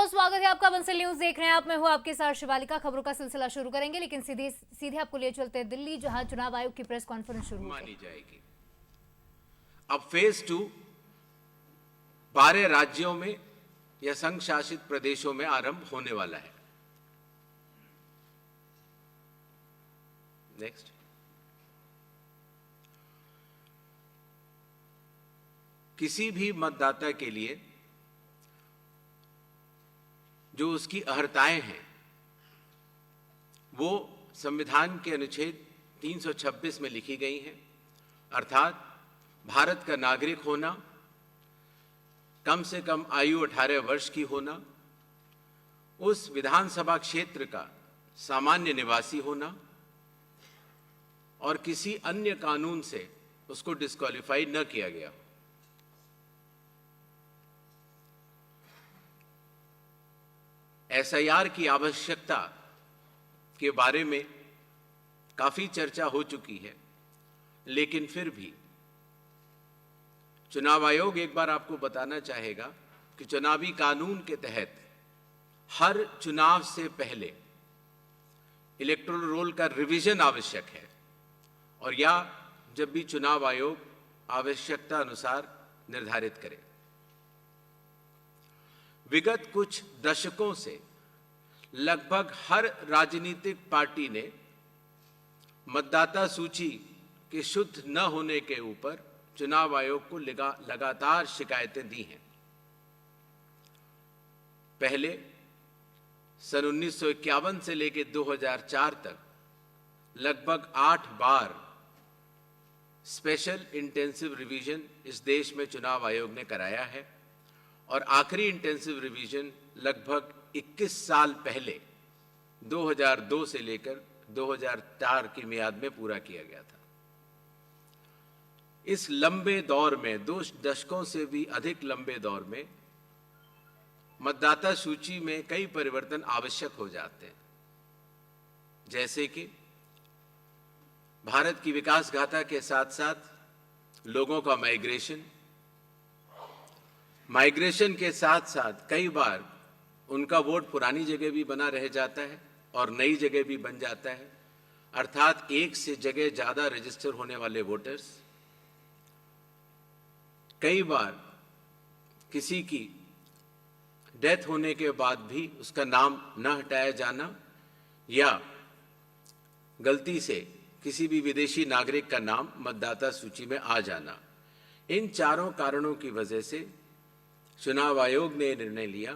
बहुत स्वागत है आपका। बंसल न्यूज देख रहे हैं आप। मैं हूं आपके साथ शिवालिका। खबरों का सिलसिला शुरू करेंगे, लेकिन सीधे आपको ले चलते हैं दिल्ली, जहां चुनाव आयोग की प्रेस कॉन्फ्रेंस शुरू मानी जाएगी। अब फेज 2 12 राज्यों में या संघ शासित प्रदेशों में आरंभ होने वाला है। नेक्स्ट। किसी भी मतदाता के लिए जो उसकी अहर्ताएं हैं वो संविधान के अनुच्छेद 326 में लिखी गई हैं, अर्थात भारत का नागरिक होना, कम से कम आयु 18 वर्ष की होना, उस विधानसभा क्षेत्र का सामान्य निवासी होना और किसी अन्य कानून से उसको डिस्क्वालीफाई न किया गया हो। एसआईआर की आवश्यकता के बारे में काफी चर्चा हो चुकी है, लेकिन फिर भी चुनाव आयोग एक बार आपको बताना चाहेगा कि चुनावी कानून के तहत हर चुनाव से पहले इलेक्टोरल रोल का रिवीजन आवश्यक है, और या जब भी चुनाव आयोग आवश्यकता अनुसार निर्धारित करे। विगत कुछ दशकों से लगभग हर राजनीतिक पार्टी ने मतदाता सूची के शुद्ध न होने के ऊपर चुनाव आयोग को लगातार शिकायतें दी हैं। पहले सन 1951 से लेकर 2004 तक लगभग 8 बार स्पेशल इंटेंसिव रिवीजन इस देश में चुनाव आयोग ने कराया है, और आखिरी इंटेंसिव रिवीजन लगभग 21 साल पहले 2002 से लेकर 2004 की मियाद में पूरा किया गया था। इस लंबे दौर में, 2 दशकों से भी अधिक लंबे दौर में, मतदाता सूची में कई परिवर्तन आवश्यक हो जाते हैं, जैसे कि भारत की विकास गाथा के साथ साथ लोगों का माइग्रेशन के साथ साथ कई बार उनका वोट पुरानी जगह भी बना रह जाता है और नई जगह भी बन जाता है, अर्थात एक से जगह ज्यादा रजिस्टर होने वाले वोटर्स। कई बार किसी की डेथ होने के बाद भी उसका नाम न हटाया जाना, या गलती से किसी भी विदेशी नागरिक का नाम मतदाता सूची में आ जाना। इन चारों कारणों की वजह से चुनाव आयोग ने निर्णय लिया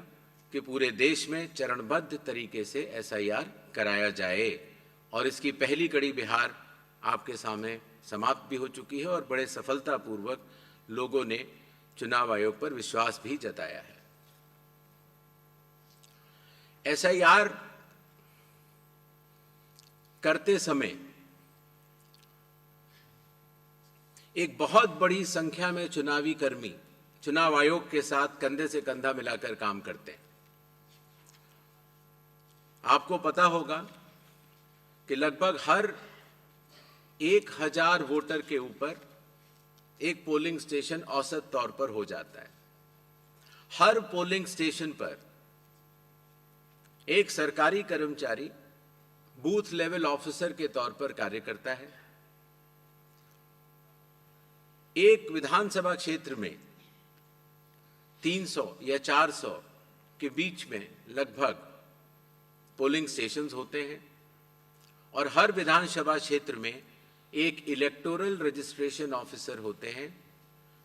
कि पूरे देश में चरणबद्ध तरीके से एसआईआर कराया जाए, और इसकी पहली कड़ी बिहार आपके सामने समाप्त भी हो चुकी है, और बड़े सफलतापूर्वक लोगों ने चुनाव आयोग पर विश्वास भी जताया है। एसआईआर करते समय एक बहुत बड़ी संख्या में चुनावी कर्मी चुनाव आयोग के साथ कंधे से कंधा मिलाकर काम करते हैं। आपको पता होगा कि लगभग हर 1000 वोटर के ऊपर एक पोलिंग स्टेशन औसत तौर पर हो जाता है। हर पोलिंग स्टेशन पर एक सरकारी कर्मचारी बूथ लेवल ऑफिसर के तौर पर कार्य करता है। एक विधानसभा क्षेत्र में 300 या 400 के बीच में लगभग पोलिंग स्टेशंस होते हैं, और हर विधानसभा क्षेत्र में एक इलेक्टोरल रजिस्ट्रेशन ऑफिसर होते हैं।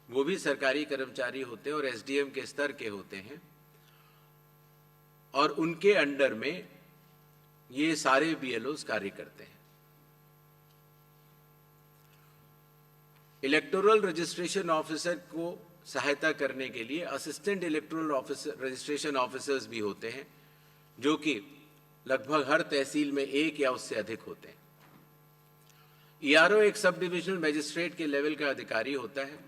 वो भी सरकारी कर्मचारी होते हैं और एसडीएम के स्तर के होते हैं, और उनके अंडर में ये सारे बीएलओज कार्य करते हैं। इलेक्टोरल रजिस्ट्रेशन ऑफिसर को सहायता करने के लिए assistant electoral officer registration officers भी होते हैं, जो कि लगभग हर तहसील में एक या उससे अधिक होते हैं। ईआरओ एक सब डिविजनल मजिस्ट्रेट के लेवल का अधिकारी होता है,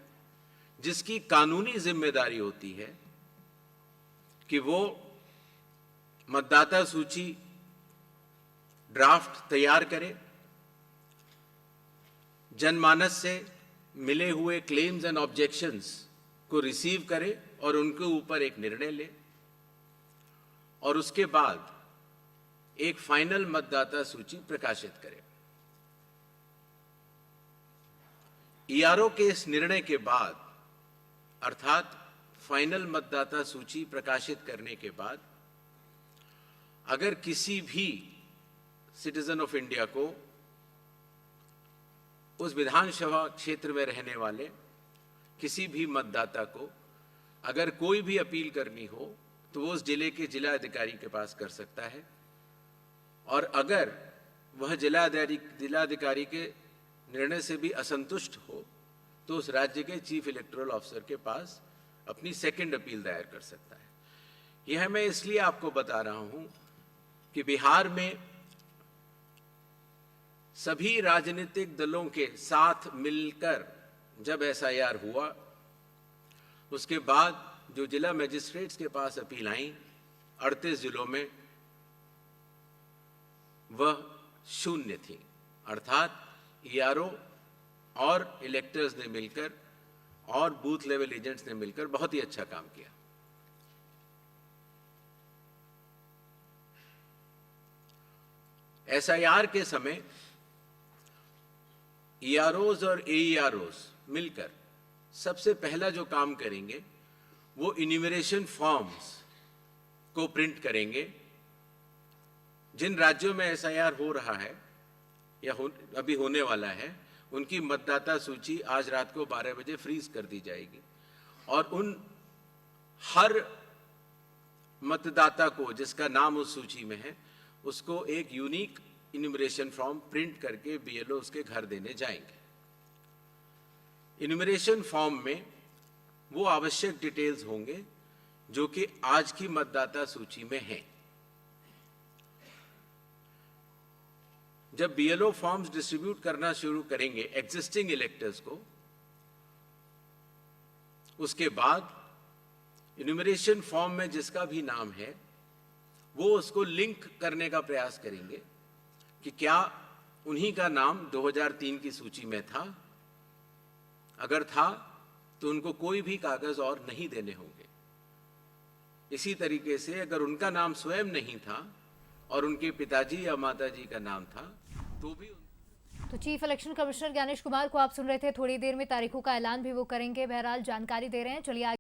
जिसकी कानूनी जिम्मेदारी होती है कि वो मतदाता सूची ड्राफ्ट तैयार करे, जनमानस से मिले हुए क्लेम्स एंड ऑब्जेक्शंस को रिसीव करे और उनके ऊपर एक निर्णय ले, और उसके बाद एक फाइनल मतदाता सूची प्रकाशित करें। ईआरओ के इस निर्णय के बाद, अर्थात फाइनल मतदाता सूची प्रकाशित करने के बाद, अगर किसी भी सिटीजन ऑफ इंडिया को उस विधानसभा क्षेत्र में रहने वाले किसी भी मतदाता को अगर कोई भी अपील करनी हो तो वो उस जिले के जिला अधिकारी के पास कर सकता है, और अगर वह जिलाधिकारी के निर्णय से भी असंतुष्ट हो तो उस राज्य के चीफ इलेक्टोरल ऑफिसर के पास अपनी सेकंड अपील दायर कर सकता है। यह मैं इसलिए आपको बता रहा हूं कि बिहार में सभी राजनीतिक दलों के साथ मिलकर जब एसआईआर हुआ, उसके बाद जो जिला मजिस्ट्रेट्स के पास अपील आई 38 जिलों में, वह शून्य थी। अर्थात ईआरओ और इलेक्टर्स ने मिलकर और बूथ लेवल एजेंट्स ने मिलकर बहुत ही अच्छा काम किया। एसआईआर के समय ईआरओज और एईआरओज मिलकर सबसे पहला जो काम करेंगे वो इन्यूमरेशन फॉर्म्स को प्रिंट करेंगे। जिन राज्यों में एसआईआर हो रहा है या अभी होने वाला है, उनकी मतदाता सूची आज रात को 12 बजे फ्रीज कर दी जाएगी, और उन हर मतदाता को जिसका नाम उस सूची में है, उसको एक यूनिक इन्यूमरेशन फॉर्म प्रिंट करके बीएलओ उसके घर देने जाएंगे। इन्यूमरेशन फॉर्म में वो आवश्यक डिटेल्स होंगे जो कि आज की मतदाता सूची में हैं। जब बीएलओ फॉर्म्स डिस्ट्रीब्यूट करना शुरू करेंगे एग्जिस्टिंग इलेक्टर्स को, उसके बाद इन्यूमरेशन फॉर्म में जिसका भी नाम है वो उसको लिंक करने का प्रयास करेंगे कि क्या उन्हीं का नाम 2003 की सूची में था। अगर था तो उनको कोई भी कागज और नहीं देने होंगे। इसी तरीके से अगर उनका नाम स्वयं नहीं था और उनके पिताजी या माताजी का नाम था तो भी। तो chief election commissioner Gyanesh Kumar को आप सुन रहे थे। थोड़ी देर में तारीखों का ऐलान भी वो करेंगे। बहरहाल जानकारी दे रहे हैं। चलिए